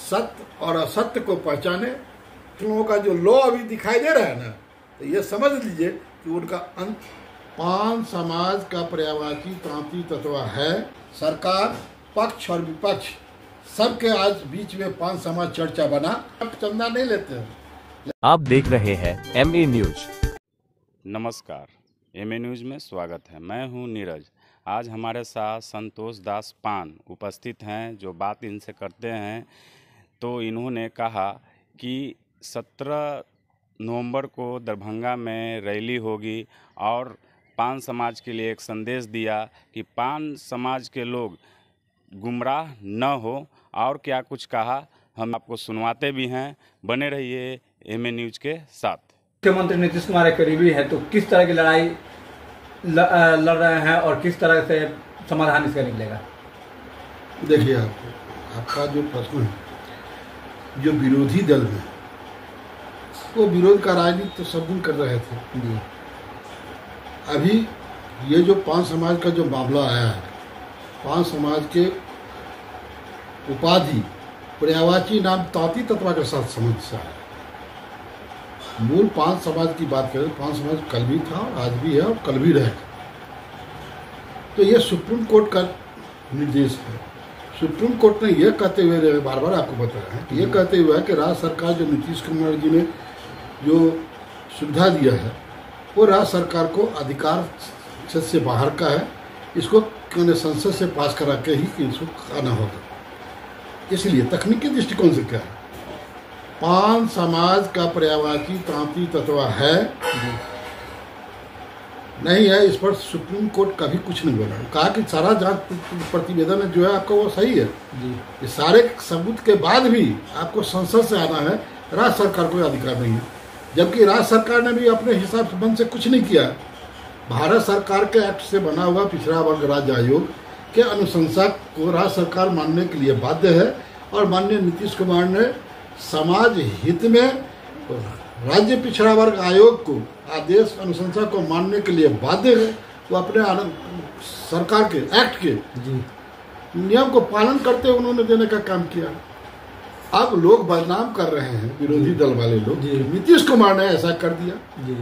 सत्य और असत्य को पहचाने। लोगों का जो लॉ अभी दिखाई दे रहा है ना, तो ये समझ लीजिए कि उनका अंत पान समाज का पर्यायवाची क्रांति तत्व है। सरकार, पक्ष और विपक्ष सबके आज बीच में पान समाज चर्चा बना। अब चंदा नहीं लेते हैं। आप देख रहे हैं MA न्यूज। नमस्कार, MA न्यूज में स्वागत है। मैं हूं नीरज। आज हमारे साथ संतोष दास पान उपस्थित हैं, जो बात इनसे करते हैं। तो इन्होंने कहा कि 17 नवंबर को दरभंगा में रैली होगी और पान समाज के लिए एक संदेश दिया कि पान समाज के लोग गुमराह न हो, और क्या कुछ कहा हम आपको सुनवाते भी हैं। बने रहिए MA न्यूज के साथ। मुख्यमंत्री नीतीश कुमार एक करीबी है, तो किस तरह की लड़ाई लड़ रहे हैं और किस तरह से समाधान इसका निकलेगा? देखिए, आपका जो प्रश्न है, जो विरोधी दल में वो विरोध का राजनीति तो सब दिन कर रहे थे जी। अभी ये जो पान समाज का जो मामला आया है, पान समाज के उपाधि पर्यायवाची नाम तांती तत्व के साथ समस्या है। मूल पान समाज की बात करें, पान समाज कल भी था, आज भी है और कल भी रहेगा। तो ये सुप्रीम कोर्ट का निर्देश है। सुप्रीम कोर्ट ने यह कहते हुए बार बार आपको बताया है, ये कहते हुए है कि राज्य सरकार जो नीतीश कुमार जी ने जो सुविधा दिया है, वो राज्य सरकार को अधिकार से बाहर का है। इसको संसद से पास करा के ही इसको आना होगा। इसलिए तकनीकी दृष्टिकोण से क्या है, पान समाज का पर्यायवाची क्रांति तत्व है नहीं है, इस पर सुप्रीम कोर्ट कभी कुछ नहीं बोला। कहा कि सारा जांच प्रतिवेदन जो है आपका वो सही है जी। ये सारे सबूत के बाद भी आपको संसद से आना है, राज्य सरकार को अधिकार नहीं है। जबकि राज्य सरकार ने भी अपने हिसाब से बंद से कुछ नहीं किया। भारत सरकार के एक्ट से बना हुआ पिछड़ा वर्ग राज्य आयोग के अनुशंसा को राज्य सरकार मानने के लिए बाध्य है, और माननीय नीतीश कुमार ने समाज हित में राज्य पिछड़ा वर्ग आयोग को आदेश अनुशंसा को मानने के लिए बाध्य है। वो अपने सरकार के एक्ट के नियम को पालन करते हुए उन्होंने देने का काम किया। अब लोग बदनाम कर रहे हैं, विरोधी दल वाले लोग, नीतीश कुमार ने ऐसा कर दिया जी।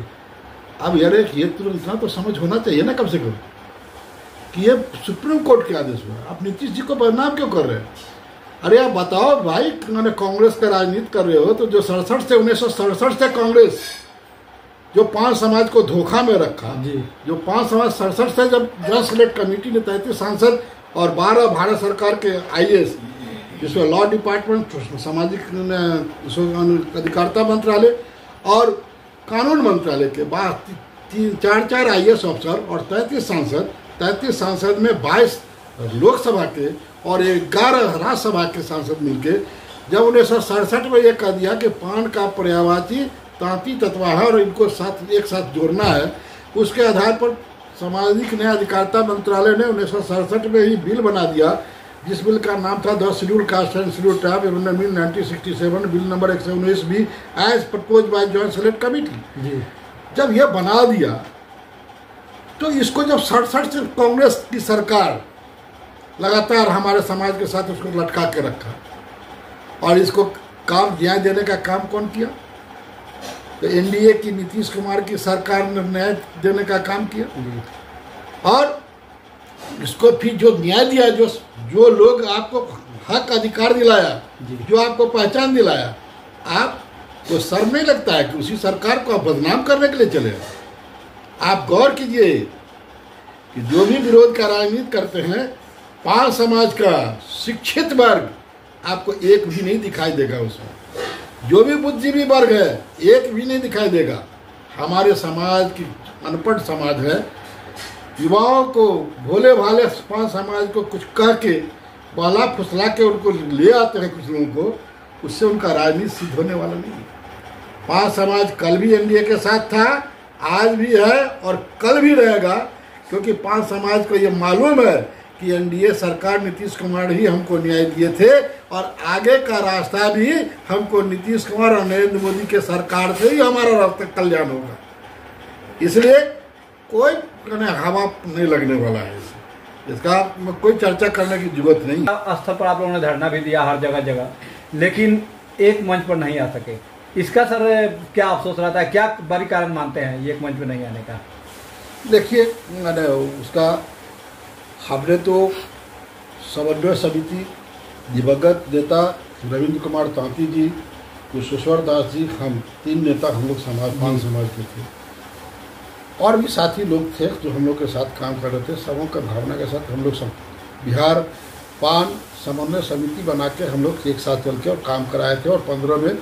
अब यार ये तो इतना तो समझ होना चाहिए ना कम से कम कि ये सुप्रीम कोर्ट के आदेश हुआ। आप नीतीश जी को बदनाम क्यों कर रहे हैं? अरे आप बताओ भाई, कांग्रेस का राजनीति कर रहे हो तो जो 1967 से कांग्रेस जो पान समाज को धोखा में रखा जी। जो पान समाज 67 से जब जनरल सेलेक्ट कमेटी ने 33 सांसद और 12 भारत सरकार के IAS, जिसमें लॉ डिपार्टमेंट, सामाजिक अधिकारिता मंत्रालय और कानून मंत्रालय के बाद 4 IAS अफसर और 33 सांसद में 22 लोकसभा के और 11 राज्यसभा के सांसद मिलके जब 1967 में ये कह दिया कि पान का पर्यायवाची तांती तत्व है और इनको एक साथ जोड़ना है, उसके आधार पर सामाजिक न्याय अधिकारिता मंत्रालय ने 1967 में ही बिल बना दिया, जिस बिल का नाम था the schedule caste and schedule tribe amendment 1967, bill number 119 भी as propose by joint select committee. जब यह बना दिया तो इसको जब 67 से कांग्रेस की सरकार लगातार हमारे समाज के साथ उसको लटका के रखा, और इसको काम न्याय देने का काम कौन किया? तो NDA की नीतीश कुमार की सरकार ने न्याय देने का काम किया। और इसको फिर जो न्याय दिया, जो लोग आपको हक अधिकार दिलाया, जो आपको पहचान दिलाया, आप को शर्म नहीं लगता है कि उसी सरकार को आप बदनाम करने के लिए चले? आप गौर कीजिए कि जो भी विरोध का राजनीति करते हैं, पान समाज का शिक्षित वर्ग आपको एक भी नहीं दिखाई देगा उसमें। जो भी बुद्धिजीवी वर्ग है, एक भी नहीं दिखाई देगा। हमारे समाज की अनपढ़ समाज है, युवाओं को भोले भाले पान समाज को कुछ कह के बाला फुसला के उनको ले आते हैं कुछ लोगों को, उससे उनका राजनीति सिद्ध होने वाला नहीं है। पान समाज कल भी NDA के साथ था, आज भी है और कल भी रहेगा, क्योंकि पान समाज को ये मालूम है कि NDA सरकार नीतीश कुमार ही हमको न्याय दिए थे, और आगे का रास्ता भी हमको नीतीश कुमार और नरेंद्र मोदी के सरकार से ही हमारा रास्ता कल्याण होगा। इसलिए कोई हवा नहीं लगने वाला है, इसका कोई चर्चा करने की जरूरत नहीं। स्तर पर आप लोगों ने धरना भी दिया हर जगह, लेकिन एक मंच पर नहीं आ सके। इसका सर क्या अफसोस रहता है, क्या बड़ी कारण मानते हैं ये एक मंच पर नहीं आने का? देखिए, मैंने उसका हमने तो समन्वय समिति, दिवंगत नेता रविंद्र कुमार तांती जी, कुशेश्वर दास जी, हम 3 नेता हम लोग समाज, 5 समाज के थे, और भी साथी लोग थे जो हम लोग के साथ काम कर रहे थे। सबों का भावना के साथ हम लोग सब बिहार पान समन्वय समिति बना के हम लोग एक साथ चल के और काम कराए थे, और 15 में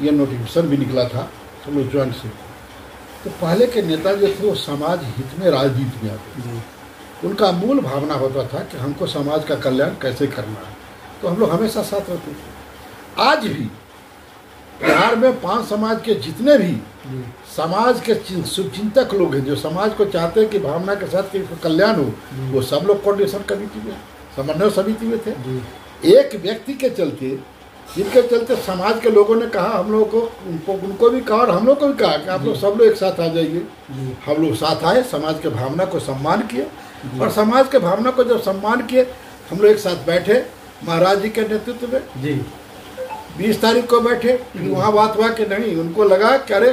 ये नोटिफिकेशन भी निकला था हम लोग ज्वाइंट से। तो पहले के नेता जो थे वो समाज हित में राजनीति में आते थे। उनका मूल भावना होता था कि हमको समाज का कल्याण कैसे करना है, तो हम लोग हमेशा साथ रहते थे। आज भी बिहार में 5 समाज के जितने भी समाज के शुभचिंतक लोग हैं, जो समाज को चाहते हैं कि भावना के साथ कि कल्याण हो, वो सब लोग कोऑर्डिनेशन कमेटी में, समन्वय समिति में थे। एक व्यक्ति के चलते, जिनके चलते समाज के लोगों ने कहा, हम लोगों को उनको भी कहा और हम लोग को भी कहा कि आप लोग सब लोग एक साथ आ जाइए। हम लोग साथ आए, समाज के भावना को सम्मान किए, और समाज के भावना को जब सम्मान किए, हम लोग एक साथ बैठे महाराज जी के नेतृत्व में जी 20 तारीख को बैठे। फिर वहाँ बात हुआ कि नहीं, उनको लगा कि अरे,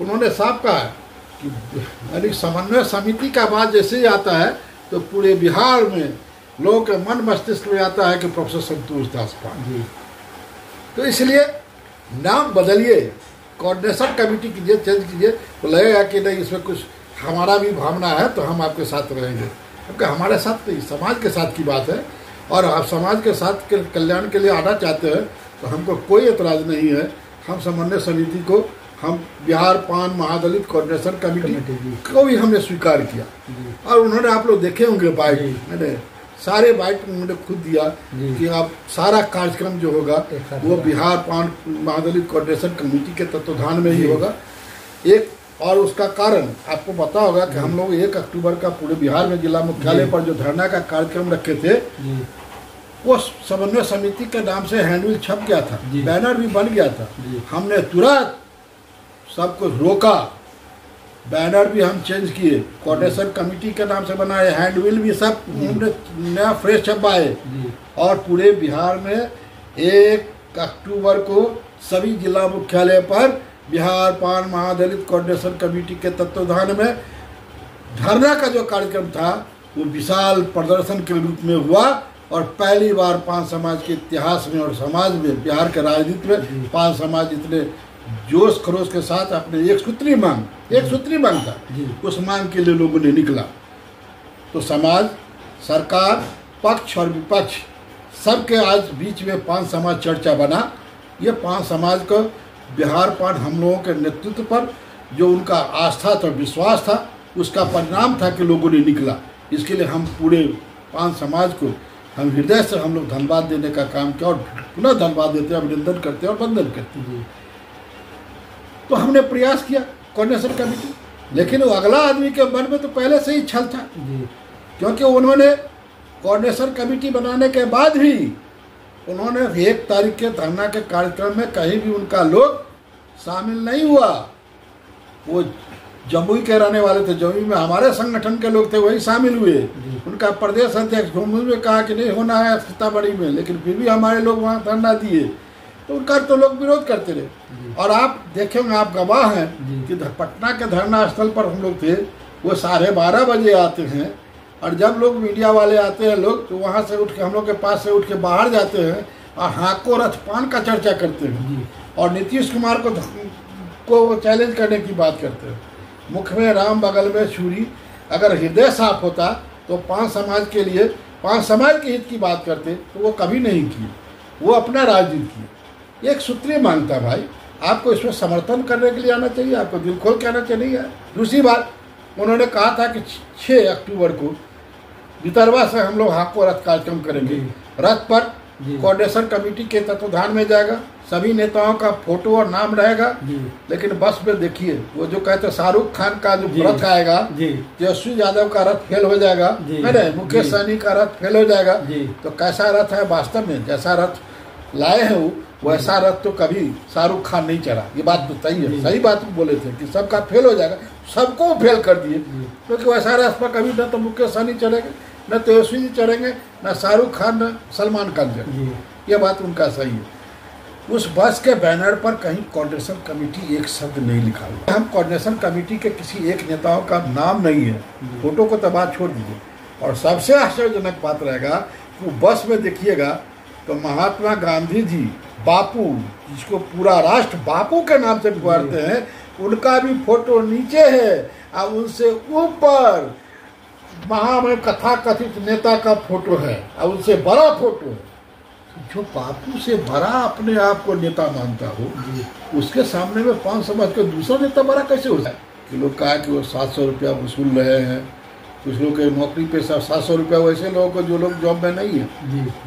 उन्होंने साफ कहा कि यानी समन्वय समिति का बात जैसे ही आता है तो पूरे बिहार में लोगों के मन मस्तिष्क में आता है कि प्रोफेसर संतोष दास पान। तो इसलिए नाम बदलिए, कोऑर्डिनेशन कमेटी कीजिए, चेंज कीजिए, तो लगेगा कि नहीं इसमें कुछ हमारा भी भावना है तो हम आपके साथ रहेंगे। क्योंकि हमारे साथ नहीं, समाज के साथ की बात है, और आप समाज के साथ के कल्याण के लिए आना चाहते हैं तो हमको कोई एतराज़ नहीं है। हम समन्वय समिति को, हम बिहार पान महादलित कोऑर्डिनेशन कमेटी को भी हमने स्वीकार किया, और उन्होंने, आप लोग देखे होंगे बाइट, मैंने सारे बाइट उन्होंने खुद दिया कि आप सारा कार्यक्रम जो होगा वो बिहार पान महादलित कोऑर्डिनेशन कमेटी के तत्वाधान में ही होगा। एक और उसका कारण आपको पता होगा कि हम लोग 1 अक्टूबर का पूरे बिहार में जिला मुख्यालय पर जो धरना का कार्यक्रम रखे थे, वो समन्वय समिति के नाम से हैंडबिल छप गया था, बैनर भी बन गया था। हमने तुरंत सब कुछ रोका, बैनर भी हम चेंज किए, कोऑर्डिनेशन कमेटी के नाम से बनाए, हैंडबिल भी सब हमने नया फ्रेश छपवाए, और पूरे बिहार में 1 अक्टूबर को सभी जिला मुख्यालय पर बिहार पान महादलित कोऑर्डिनेशन कमेटी के तत्वाधान में धरना का जो कार्यक्रम था वो विशाल प्रदर्शन के रूप में हुआ, और पहली बार 5 समाज के इतिहास में और समाज में, बिहार के राजनीति में 5 समाज इतने जोश खरोश के साथ अपने एक सूत्री मांग था, उस मांग के लिए लोगों ने निकला। तो समाज, सरकार, पक्ष और विपक्ष सबके आज बीच में 5 समाज चर्चा बना। ये 5 समाज को बिहार पान हम लोगों के नेतृत्व पर जो उनका आस्था था, विश्वास था, उसका परिणाम था कि लोगों ने निकला। इसके लिए हम पूरे 5 समाज को हम हृदय से हम लोग धन्यवाद देने का काम किया, और पुनः धन्यवाद देते हैं, अभिनंदन करते हैं और वंदन करते हैं। तो हमने प्रयास किया कोऑर्डिनेशन कमेटी, लेकिन वो अगला आदमी के मन में तो पहले से ही छल था, क्योंकि उन्होंने कोऑर्डिनेशन कमेटी बनाने के बाद भी उन्होंने 1 तारीख के धरना के कार्यक्रम में कहीं भी उनका लोग शामिल नहीं हुआ। वो जमुई के रहने वाले थे, जमुई में हमारे संगठन के लोग थे, वही शामिल हुए। उनका प्रदेश अध्यक्ष जमुई में कहा कि नहीं होना है सीतामढ़ी में, लेकिन फिर भी हमारे लोग वहाँ धरना दिए, तो उनका तो लोग विरोध करते रहे। और आप देखेंगे, आप गवाह हैं कि पटना के धरना स्थल पर हम लोग थे, वो 12:30 बजे आते हैं, और जब लोग मीडिया वाले आते हैं लोग, तो वहाँ से उठ के हम लोग के पास से उठ के बाहर जाते हैं और हाको रथ पान का चर्चा करते हैं, और नीतीश कुमार को चैलेंज करने की बात करते हैं। मुख में राम, बगल में छुरी। अगर हृदय साफ होता तो 5 समाज के लिए, 5 समाज के हित की बात करते, तो वो कभी नहीं किए, वो अपना राजनीति किए। एक सूत्रीय मांगता भाई, आपको इसमें समर्थन करने के लिए आना चाहिए, आपको दिल खोल के आना चाहिए। दूसरी बात, उन्होंने कहा था कि 6 अक्टूबर को भितरवा से हम लोग हाको रथ कार्यक्रम करेंगे। रथ पर कोऑर्डिनेशन कमेटी के तत्वाधान में जाएगा, सभी नेताओं का फोटो और नाम रहेगा, लेकिन बस में देखिए वो जो कहते हैं शाहरुख खान का जो रथ आएगा, तेजस्वी यादव का रथ फेल हो जाएगा, मुकेश सहनी का रथ फेल हो जाएगा। तो कैसा रथ है वास्तव में, जैसा रथ लाए हैं वो वैसा रथ तो कभी शाहरुख खान नहीं चढ़ा। ये बात तो सही है, सही बात बोले थे कि सबका फेल हो जाएगा, सबको फेल कर दिए, क्योंकि वैसा रथ पर कभी न तो मुकेश सहनी चढ़ेंगे, न तेजस्वी जी चढ़ेंगे, न शाहरुख खान, न सलमान खान चढ़ेंगे। ये बात उनका सही है। उस बस के बैनर पर कहीं कोऑर्डिनेशन कमेटी एक शब्द नहीं लिखा हुआ। हम कोऑर्डिनेशन कमेटी के किसी एक नेताओं का नाम नहीं है, फोटो को तो बात छोड़ दीजिए। और सबसे आश्चर्यजनक बात रहेगा कि बस में देखिएगा तो महात्मा गांधी जी, बापू, जिसको पूरा राष्ट्र बापू के नाम से पुकारते हैं, उनका भी फोटो नीचे है और उनसे ऊपर महामहिम कथा कथित नेता का फोटो है और उनसे बड़ा फोटो है। जो बापू से बड़ा अपने आप को नेता मानता हो, उसके सामने में 5 समाज का दूसरा नेता बड़ा कैसे हो जाए? कि लोग कहा कि वो 700 रुपया वसूल रहे हैं, कुछ लोग के नौकरी पे 700 रुपया, वैसे लोगों को जो लोग जॉब में नहीं है,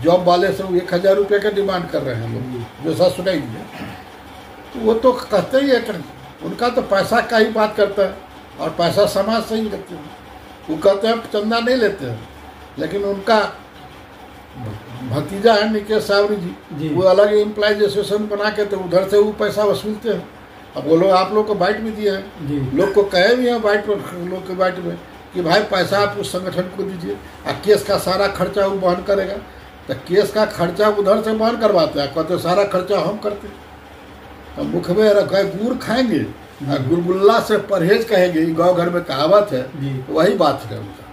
जॉब वाले सब 1000 रुपये का डिमांड कर रहे हैं लोग, जो साथ सुनाई दिए। तो वो तो कहते ही है कि उनका तो पैसा का ही बात करता है और पैसा समाज से ही रखते हैं। वो कहते हैं चंदा नहीं लेते हैं, लेकिन उनका भतीजा है निकेश सावरी जी, वो अलग एम्प्लॉयज एसोसिएशन बना के तो उधर से वो पैसा वसूलते हैं। अब वो लोग आप लोग को बाइट भी दिए हैं, लोग को कहे भी हैं बाइट लोग के बाइट में कि भाई पैसा आप उस संगठन को दीजिए और केस का सारा खर्चा वो वहन करेगा। तो केस का खर्चा उधर से वहन करवाते हैं, कहते सारा खर्चा हम करते। तो मुख में रखे गुड़ खाएंगे और गुलगुल्ला से परहेज कहेंगे, गाँव घर में कहावत है, वही बात है उनका।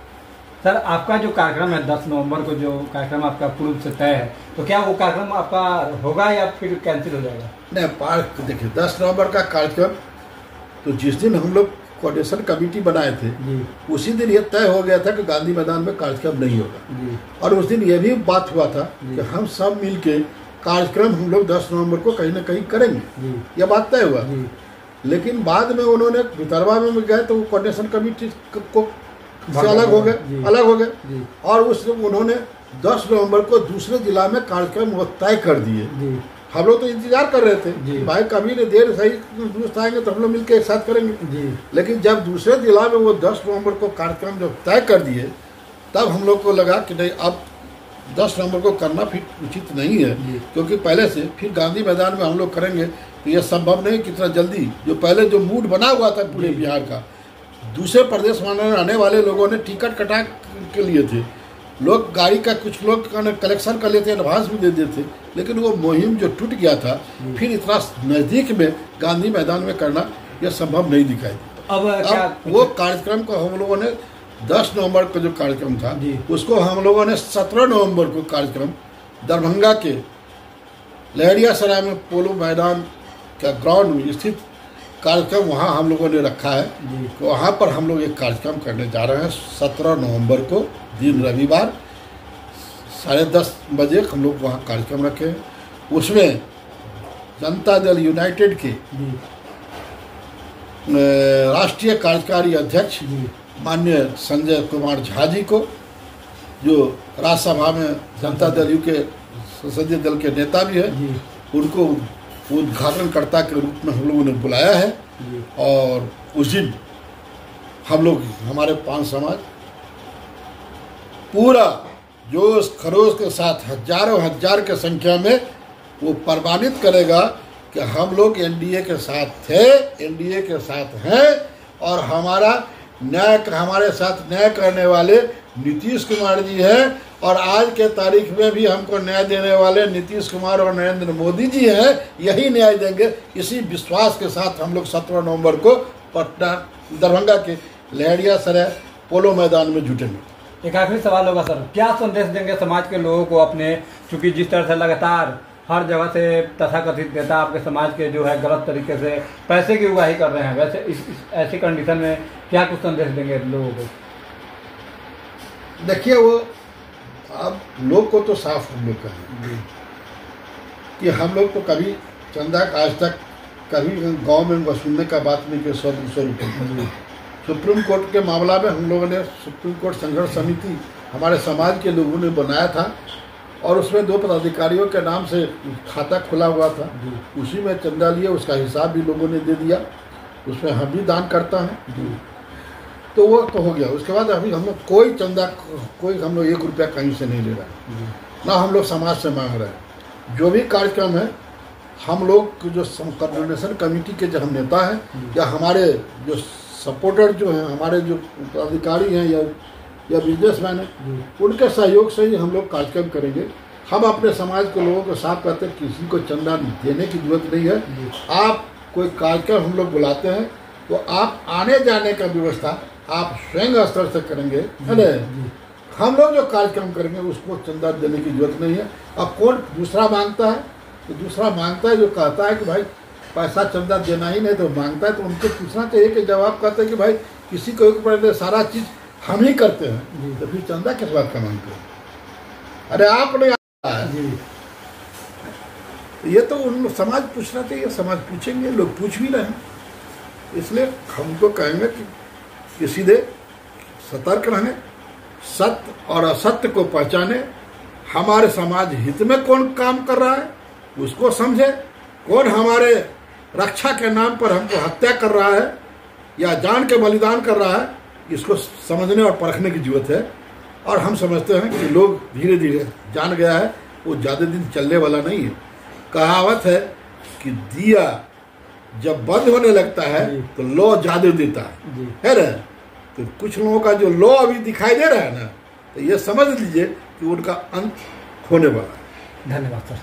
सर, आपका जो कार्यक्रम है 10 नवंबर को, जो कार्यक्रम आपका पूर्व से तय है, तो क्या वो कार्यक्रम आपका होगा या फिर कैंसिल हो जाएगा? नहीं, देखिए 10 नवंबर का कार्यक्रम तो जिस दिन हम लोग कोऑर्डिनेशन कमेटी बनाए थे उसी दिन ये तय हो गया था कि गांधी मैदान में कार्यक्रम नहीं होगा। और उस दिन ये भी बात हुआ था कि हम सब मिलके कार्यक्रम हम लोग 10 नवंबर को कहीं ना कहीं करेंगे, यह बात तय हुआ। लेकिन बाद में उन्होंने भितरवा में गए तो कोऑर्डिनेशन कमेटी को से अलग हो गए और उस उन्होंने 10 नवंबर को दूसरे जिला में कार्यक्रम वो तय कर दिए। हम लोग तो इंतजार कर रहे थे कि भाई कभी नहीं देर सही दुरुस्त आएंगे तो हम लोग मिलकर एक साथ करेंगे। लेकिन जब दूसरे जिला में वो 10 नवंबर को कार्यक्रम जब तय कर दिए तब हम लोग को लगा कि नहीं, अब 10 नवंबर को करना फिर उचित नहीं है, क्योंकि पहले से फिर गांधी मैदान में हम लोग करेंगे तो यह संभव नहीं कितना जल्दी। जो पहले जो मूड बना हुआ था पूरे बिहार का, दूसरे प्रदेश में आने वाले लोगों ने टिकट कटा के लिए थे, लोग गाड़ी का कुछ लोग कलेक्शन कर लेते, एडवांस भी दे देते, लेकिन वो मुहिम जो टूट गया था फिर इतना नज़दीक में गांधी मैदान में करना यह संभव नहीं दिखाई देता। अब वो कार्यक्रम को हम लोगों ने 10 नवंबर को जो कार्यक्रम था उसको हम लोगों ने 17 नवंबर को कार्यक्रम दरभंगा के लहरियासराय में पोलो मैदान का ग्राउंड में स्थित कार्यक्रम वहाँ हम लोगों ने रखा है। तो वहाँ पर हम लोग एक कार्यक्रम करने जा रहे हैं 17 नवंबर को, दिन रविवार 10:30 बजे हम लोग वहाँ कार्यक्रम रखे हैं। उसमें जनता दल यूनाइटेड के राष्ट्रीय कार्यकारी अध्यक्ष माननीय संजय कुमार झा जी को, जो राज्यसभा में जनता दल यू के संसदीय दल के नेता भी है, उनको उद्घाटनकर्ता के रूप में हम लोगों ने बुलाया है। और उस दिन हम लोग, हमारे 5 समाज पूरा जोश खरोश के साथ हजारों हजार के संख्या में वो प्रमाणित करेगा कि हम लोग एनडीए के साथ थे, एनडीए के साथ हैं और हमारे साथ न्याय करने वाले नीतीश कुमार जी हैं। और आज के तारीख में भी हमको न्याय देने वाले नीतीश कुमार और नरेंद्र मोदी जी हैं, यही न्याय देंगे। इसी विश्वास के साथ हम लोग 17 नवंबर को पटना दरभंगा के लहरियासराय पोलो मैदान में जुटेंगे। एक आखिरी सवाल होगा सर, क्या संदेश देंगे समाज के लोगों को अपने, चूँकि जिस तरह से लगातार हर जगह से तथाकथित नेता आपके समाज के जो है गलत तरीके से पैसे की उगाही कर रहे हैं, वैसे इस ऐसी कंडीशन में क्या कुछ संदेश देंगे लोगों को? देखिए, वो अब लोग को तो साफ हम लोग कहें कि हम लोग तो कभी चंदा आज तक कभी गांव में वसूलने का बात नहीं कि 100-200 रुपये। सुप्रीम कोर्ट के मामला में हम लोगों ने सुप्रीम कोर्ट संघर्ष समिति हमारे समाज के लोगों ने बनाया था और उसमें 2 पदाधिकारियों के नाम से खाता खुला हुआ था, उसी में चंदा लिए, उसका हिसाब भी लोगों ने दे दिया, उसमें हम भी दान करता है। तो वो तो हो गया। उसके बाद अभी हम लोग कोई चंदा, कोई हम लोग 1 रुपया कहीं से नहीं ले रहा है, ना हम लोग समाज से मांग रहे हैं। जो भी कार्यक्रम है हम लोग जो कोऑर्डिनेशन कमेटी के जो हम नेता हैं या हमारे जो सपोर्टर जो हैं, हमारे जो अधिकारी हैं या बिजनेसमैन हैं, उनके सहयोग से ही हम लोग कार्यक्रम करेंगे। हम अपने समाज के लोगों को साफ कहते हैं किसी को चंदा देने की जरूरत नहीं है। आप कोई कार्यक्रम हम लोग बुलाते हैं तो आप आने जाने का व्यवस्था आप स्वयं स्तर से करेंगे, है ना। हम लोग जो कार्यक्रम करेंगे उसको चंदा देने की जरूरत नहीं है। अब कौन दूसरा मांगता है तो दूसरा मांगता है जो कहता है कि भाई पैसा चंदा देना ही नहीं तो मांगता है, तो उनको पूछना चाहिए कि जवाब कहते हैं कि भाई किसी को एक पड़े सारा चीज़ हम ही करते हैं तो फिर चंदा किस बात का मांगते हैं? अरे आपने ये तो उन समाज पूछना चाहिए, समाज पूछेंगे, लोग पूछ भी रहे हैं। इसलिए हमको कहेंगे कि सीधे सतर्क रहें, सत्य और असत्य को पहचाने, हमारे समाज हित में कौन काम कर रहा है उसको समझे, कौन हमारे रक्षा के नाम पर हमको हत्या कर रहा है या जान के बलिदान कर रहा है, इसको समझने और परखने की जरूरत है। और हम समझते हैं कि लोग धीरे धीरे जान गया है, वो ज़्यादा दिन चलने वाला नहीं है। कहावत है कि दिया जब बंद होने लगता है तो लौ ज्यादा देता है ना। तो कुछ लोगों का जो लौ अभी दिखाई दे रहा है ना, तो ये समझ लीजिए कि उनका अंत होने वाला है। धन्यवाद सर।